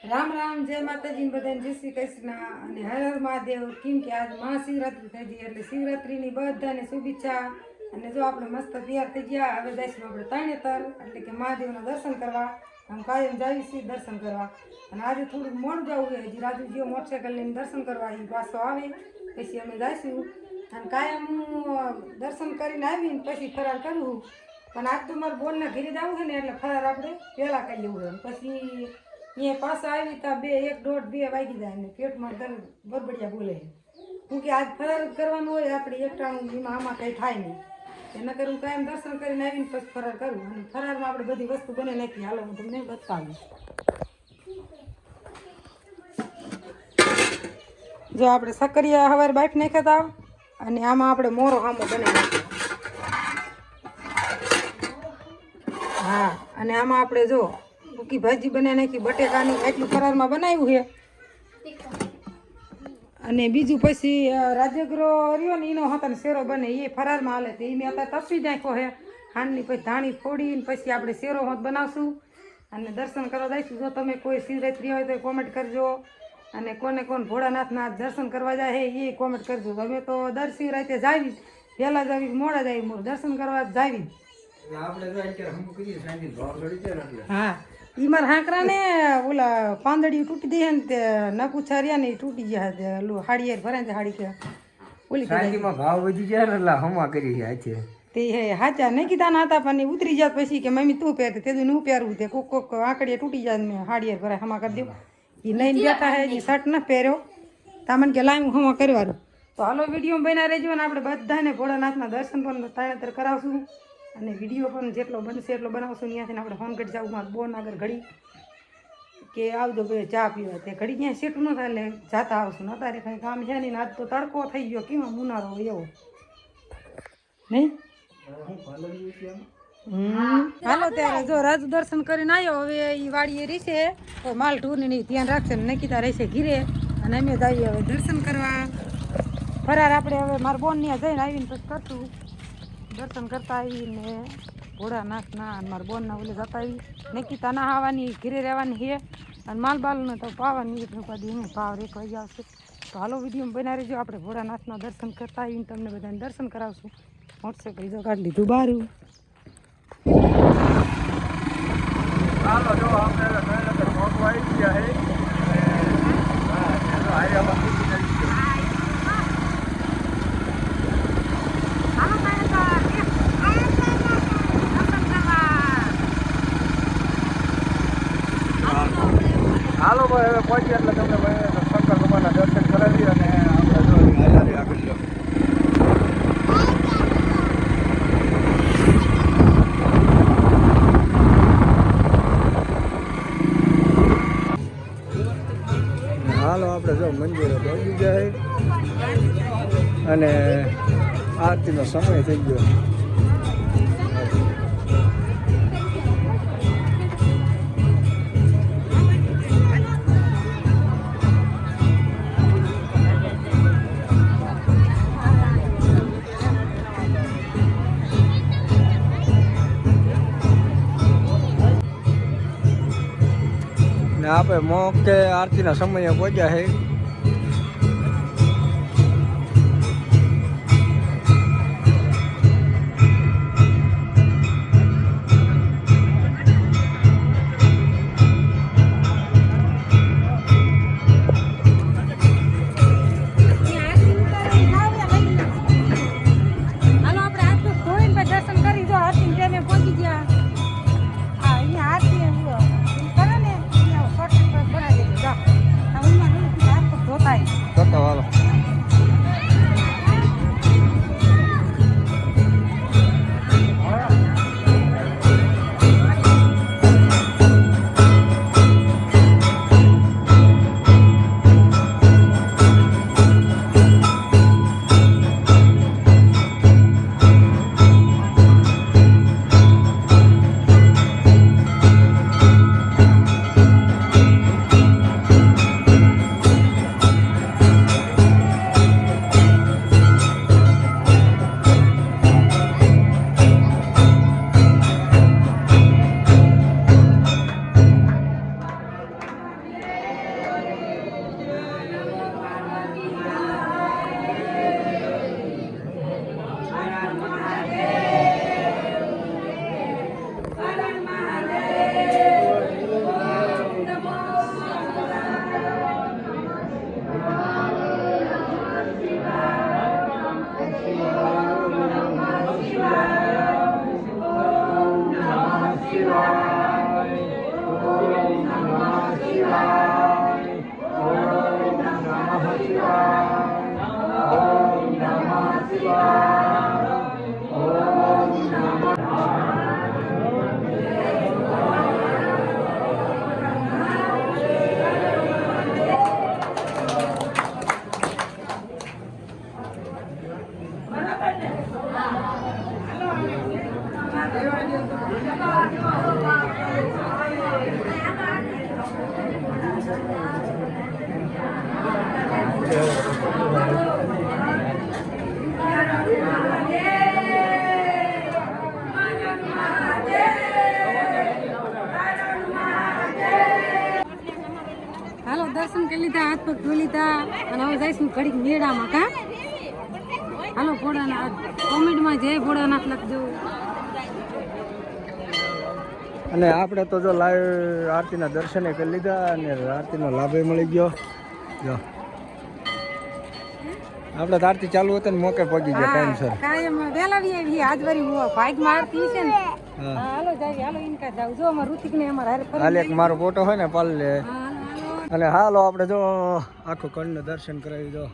રામ રામ, જય માતાજી, બધાને જય શ્રી કૃષ્ણ અને હર હર મહાદેવ. કેમ કે આજ મહાશિવરાત્રી થઈ ગઈ એટલે શિવરાત્રીની બધાને શુભેચ્છા. અને જો આપણે મસ્ત તૈયાર થઈ ગયા, હવે જઈશું આપણે તાણેતર એટલે કે મહાદેવના દર્શન કરવા. આમ કાયમ જાવી છીએ દર્શન કરવા, અને આજે થોડુંક મોડું જવું છે. હજી રાજુ જીઓ મોટરસાઇકલ લઈને દર્શન કરવા, એ પાછો આવે પછી અમે જઈશું. અને કાયમ હું દર્શન કરીને આવીને પછી ફરાર કરું, પણ આજ તો મારા બોનના ઘરે જવું છે ને એટલે ફરાર આપણે પહેલાં કરી લેવું હોય. પછી અહીંયા પાછા આવી તા 1, 1:30, 2 વાગી જાય ને પેટમાં દર્દ બરબડિયા બોલે. હું કે આજ ફરાર જ કરવાનું હોય આપણે એકટાણું, એમાં આમાં કંઈ થાય નહીં. એના કરું હું કાયમ દર્શન કરીને આવીને પછી ફરાર કરું, અને ફરારમાં આપણે બધી વસ્તુ બને નાખી. હાલો હું તમને બતાવું. જો આપણે સકરિયા સવારે બાઈફ નાખ્યા હતા, અને આમાં આપણે મોરો આમો બનાવી નાખ્યો. હા, અને આમાં આપણે જો સૂકી ભાજી બનાવી નાખી બટેકાની, એટલું ફરારમાં બનાવ્યું છે. અને બીજું પછી રાજગરો રહ્યો ને એનો હતા ને શેરો બને, એ ફરારમાં હાલે તો એ મેં અત્યારે તપી નાખ્યો છે. ખાંડની પછી ધાણી ફોડીને પછી આપણે શેરો હોત બનાવશું અને દર્શન કરવા જઈશું. જો તમે કોઈ શિવરાત્રી હોય તો કોમેન્ટ કરજો, અને કોને ભોળાનાથના દર્શન કરવા જાય છે એ કોમેન્ટ કરજો. અમે તો દર શિવરાત્રે જાવી, વહેલા જાવી મોડા જાવી, દર્શન કરવા જાવી. હા, એ મારા હાંકરાને ઓલા પાંદડી તૂટી દે ને તે નકુછા રહ્યા ને એ તૂટી ગયા. ઓલું હાડી ભરાય ને હાડી કે ઓલી ભાવ વધી જાય એટલે હમા કરી છે તે હાચા નહીં કીધા ના હતા, પણ ઉતરી જાત પછી કે મમ્મી તું પહેરતી તે હું પહેરવું. તે કોક આંકડીએ તૂટી જાય મેં હાડીએ ભરાય હમા કરી દઉં. એ લઈને બેઠા હે, એ શર્ટ ન પહેર્યો તમને કે લાઈ હું હમા કરવાનું. તો હાલો વિડીયો બના રહેજો, ને આપણે બધાને ભોળાનાથના દર્શન પણ તાણેતર કરાવશું, અને વિડીયો પણ જેટલો બનશે એટલો બનાવશું. ત્યાંથી આપણે હોમગઢ જવું મારે બોન આગળ ઘડી કે આવજો બે ચા પીવા, તે ઘડી ક્યાંય સીટું ન થાય એટલે જાતા આવશું. અત્યારે કંઈ કામ છે નહીં, આજ તો તડકો થઈ ગયો, કેવો મુનારો એવો નહીં. હાલો ત્યારે જો રાજુ દર્શન કરીને આવ્યો, હવે એ વાડીએ રહેશે તો માલ ઢૂરની નહીં ધ્યાન રાખશે ને નકીતા રહેશે ઘીરે, અને અમે જઈએ હવે દર્શન કરવા. ફરાર આપણે હવે મારા બોન ત્યાં જઈને આવીને પછી કરશું. દર્શન કરતા આવીને ભોળાનાથના અને મારા બોનના ઓલે જતા આવી. નકીતા ના આવવાની ઘીરે રહેવાની છે, અને માલ બાલને તો પાવાની એક રૂપિયા અમે ભાવ રેખવા આવશે. તો હાલો વિડીયો બનાવી રહેજો, આપણે ભોળાનાથના દર્શન કરતા આવીને તમને બધાને દર્શન કરાવશું. મોટરસાઇકલ જો કાઢી લીધું બારું. હાલો જો આપણે પહોંચવા આવી ગયા છે. હાલો ભાઈ હવે પહોંચી એટલે તમને શંકર ભગવાનના દર્શન કરાવી, અને આપણે જો આગળ જાઓ. હાલો આપણે જો મંદિરે પહોંચી જાય, અને આરતીનો સમય થઈ ગયો. આપણે મોકે આરતીના સમયે પહોંચ્યા છે. હાલો દર્શન કરી લીધા, હાથ પગ ધોઈ લીધા અને હવે જઈશું ઘડીક મેળામાં. કા હાલો ભોળાનાથ, કોમેન્ટમાં જય ભોળાનાથ લખજો. અને આપણે તો જો લાઈવ આરતીના દર્શને કરી લીધા અને આરતીનો લાભે મળી ગયો. જો આપણે તો આરતી ચાલુ હતી ને મોકે પગી ગયા ટાઈમસર. કાયમ વેલા આવી આજ વારી ભાગમાં આરતી છે ને. હાલો જાય, હાલો ઇનકા જાવ. જો અમાર ઋતિક ને અમાર હારે હાલ એક મારો ફોટો હોય ને પાલ લે. હાલો અને હાલો આપણે જો આખું કંડનું દર્શન કરાવી દો.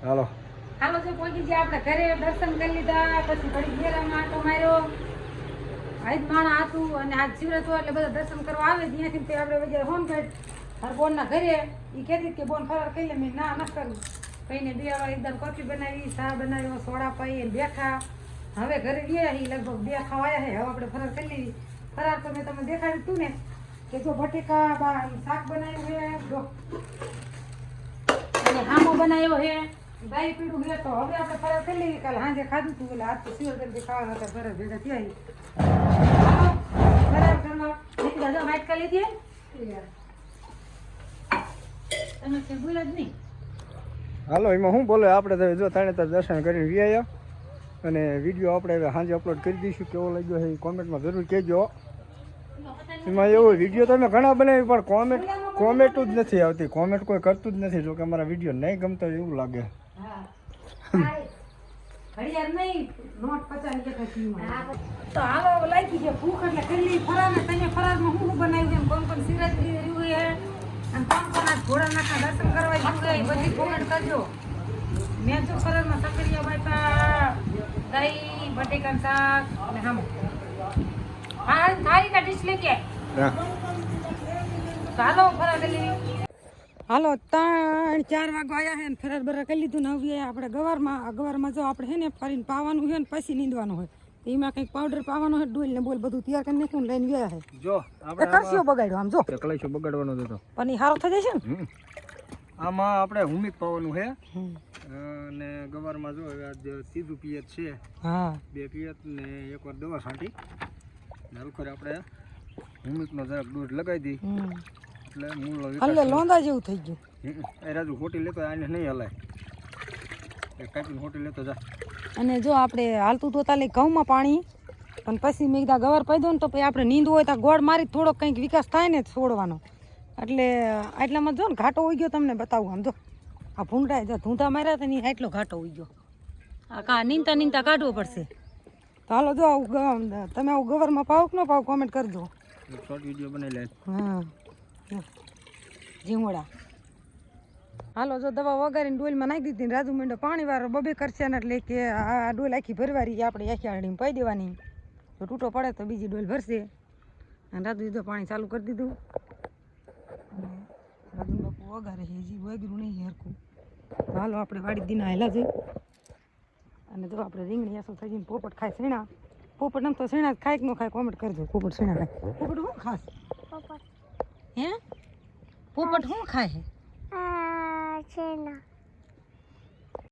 હાલો હાલો જો પહોંચી ગયા આપણે ઘરે, દર્શન કરી લીધા, પછી ઘડી મેળામાં આટો માર્યો. આજ માણા હતું અને આજ શિવરાત હોય એટલે બધા દર્શન કરવા આવે. ત્યાંથી તે આપણે વગેરે હોમગેટ મારા બોનના ઘરે એ કહેતી કે બોન ફરાર કરી લે. મેં ના ન કરું. કહીને 2 વાર એકદમ કોફી બનાવી, ચા બનાવ્યો, સોડા પાઈ અને બેઠા. હવે ઘરે ગયા એ લગભગ 2 ખાવા આવ્યા છે. હવે આપણે ફરાર કરી લેવી. ફરાર તો મેં તમને દેખાડ્યું હતું ને કે જો બટેકા શાક બનાવ્યું છે, જો અને હામો બનાવ્યો છે, ગાય પીડું છે. તો હવે આપણે ફરાર કરી લેવી. કાલે સાંજે ખાધું હતું એટલે આજ તો શિવર જલ્દી ખાવા હતા ઘરે ભેગા થયા. ફરાર કરવા નીકળ્યા. જો વાટકા લીધી તમે છે ભૂલ જ નહીં. હાલો એમાં શું બોલે આપણે તો જો તાણે દર્શન કરીને વ્યાયા અને વિડીયો આપણે હવે સાંજે અપલોડ કરી દઈશું. કેવો લાગ્યો છે એ કોમેન્ટમાં જરૂર કહેજો. એમાં એવો વિડીયો તમે ઘણા બનાવી પણ કોમેન્ટ જ નથી આવતી. કોમેન્ટ કોઈ કરતું જ નથી. જો કે અમારા વિડીયો નહીં ગમતો હોય એવું લાગે. ઘડિયાળ નહીં, નોટ 50 તો હાલો લાગી છે ભૂખ એટલે કરી ફરાર ને. તમે ફરારમાં શું બનાવ્યું છે, કોણ કોણ શિવરાત્રી રહ્યું છે અને કોણ કોણ આ ભોળાનાથના દર્શન કરવા ગયું છે એ બધી કોમેન્ટ કરજો. મેં જો ફરારમાં સકરિયા બાપા, દહીં, બટેકાનું શાક અને હામો. હા થાળી કા ડીશ લેકે ચાલો ફરાર કરી લેવી. હાલો 3-4 વાગવા આવ્યા છે ને ફરાર બરાર કરી લીધું ને હવે આપણે ગવારમાં જો આપણે છે ને ફરીને પાવાનું છે ને પછી નીંદવાનું હોય. એમાં કંઈક પાવડર પાવાનો છે, ડોલ ને બોલ બધું તૈયાર કરી નાખ્યું લઈને ગયા છે. જો આપણે કરશો બગાડ્યો આમ જો કલાઈશો બગાડવાનો હતો પણ એ સારો થઈ જશે ને. આમાં આપણે હુમિક પાવાનું છે અને ગવારમાં જો હવે આજ 3 પિયત છે. હા 2 પિયત ને એકવાર દવા છાંટી હલખોરે આપણે હુમિકનો જરાક ડોઝ લગાવી દી એટલે મૂળનો હલ્લે લોંદા જેવું થઈ ગયું. એ રાજુ હોટી લેતો આને નહીં હલાય. એ કાપીને હોટી લેતો જા. અને જો આપણે હાલતું તો તાલે ઘઉંમાં પાણી પણ પછી મેં કીધા ગવાર પાઈ દો ને તો પછી આપણે નીંદવું હોય તો ગોળ મારી થોડોક કંઈક વિકાસ થાય ને છોડવાનો. એટલે આટલામાં જો ને ઘાટો હોઈ ગયો. તમને બતાવું આમ જો આ ભૂંડા જો ધૂંધા માર્યા હતા ને આટલો ઘાટો હોઈ ગયો. આ કા નીંદતા કાઢવો પડશે. તો હાલો જો તમે આવું ગવરમાં પાવ કે ન પાવ કોમેન્ટ કરજો. શોર્ટ વિડીયો બનાવી લે. હા જીમોડા હાલો જો દવા વગાડીને ડોલમાં નાખી દીધી. રાજુ મીંડો પાણી વાળો બબે કરશે ને એટલે કે આ ડોલ આખી ભરવાની આપણે આખી આડીને પાઈ દેવાની. જો તૂટો પડે તો બીજી ડોલ ભરશે. અને રાજુ તો પાણી ચાલુ કરી દીધું અને રાજુ બાપુ વગારે છે હજી વગરું નહીં હરખું. તો હાલો આપણે વાડી દીના હેલા જઈ અને જો આપણે રીંગણી આસો થઈ જઈને પોપટ ખાય શેણા. પોપટ આમ તો શેણા જ ખાય કે ન ખાય કોમેન્ટ કરજો. પોપટ શેણા ખાય? પોપટ શું ખાસ હે? પોપટ શું ખાય હે?